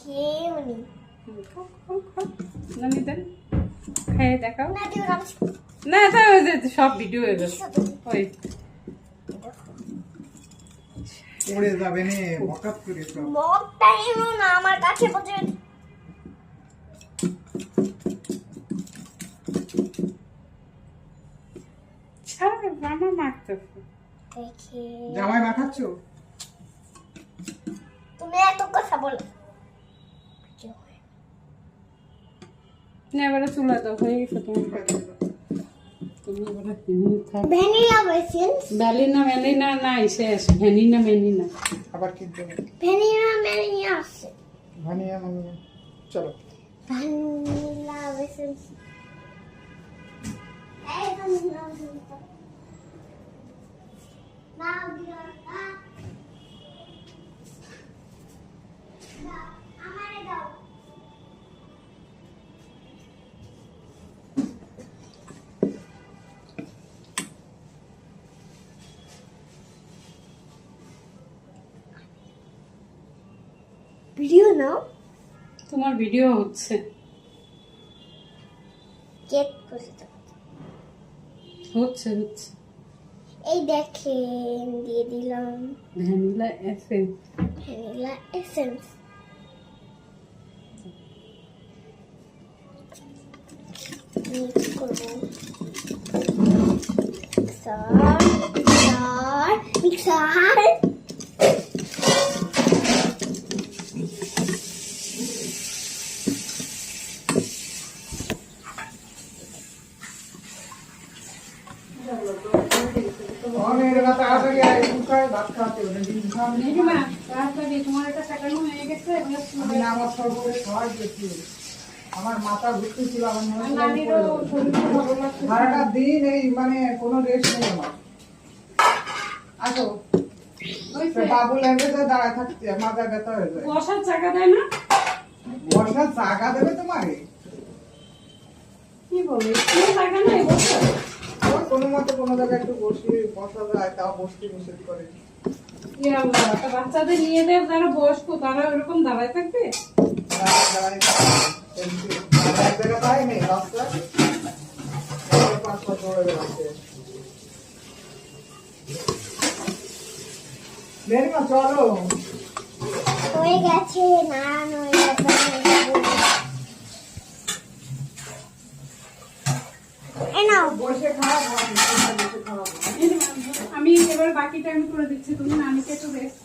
খেয়েও নি। নানি দেন খেয়ে দেখাও। না দিও না। না তা ওই যে সব ভিডিও হয়ে গেছে ওই পড়ে যাবে নে হঠাৎ করে সব। মগটা এনো না আমার কাছে বসে। ছাড়া মামা মারতেছে। দেখি জামাই মাখাচ্ছ? তুমি এত কথা বলো। না এবারে চুলা দাও হয়ে গেছে তোমার তুমি এবারে থাক। Vanilla essence. ভ্যানিলা নাই শেষ ভ্যানিলা আবার কি দেবে? ভ্যানিলা আছে। ভানিয়া চলো। Vanilla essence. এই ভ্যানিলা এসেন্স। নাও দিও না। আমারে দাও। ভিডিও নাও। তোমার ভিডিও হচ্ছে কেক করতে হচ্ছে এই দেখেন দিয়ে দিলাম vanilla essence vanilla essence. Mix করবো মিক্সার। তাড়াতাড়ি ভাত খাওয়াতে হবে, ডিম খাওয়াবে না? নেহিমা তাড়াতাড়ি তোমার এটা শেখানো হয়ে গেছে আমি না আমার সর্বরে খাওয়াই গেছি। আমার মাথা ঘুরতেছিল, আমার মনে হচ্ছিল আমি নানিরও পড়ে যাবো। শরীরটা ভালো লাগছে সারাটা দিন এই মানে কোনো রেস্ট নেই আমার। আসো বাবু ল্যান্ডে দাঁড়ায় থাকছে, মাথা ব্যথা হয়ে যায়। বসার জায়গা দেয় না বর্ষার জায়গা দেবে তোমারে? কি বলে কোনো জায়গা নেই বসার ওর কোনো মতে কোনো জায়গায় একটু বসা যায়, তাও বসতে নিষেধ করে। কি আল্লাহ তা বাচ্চাদের নিয়ে দেয় যারা বয়স্ক তারা ওরকম দাঁড়ায় থাকবে দাঁড়ায় এমনি এক জায়গা পাই নেই রাস্তা, 5 বছর হয়ে গেছে। বেরিমা চলো। হয়ে গেছে নান হয়ে গেছে। নাও বসে খাওয়াবো, বসে খাওয়াবো। আমি এবার বাকিটা আমি করে দিচ্ছি তুমি নানিকে একটু রেস্ট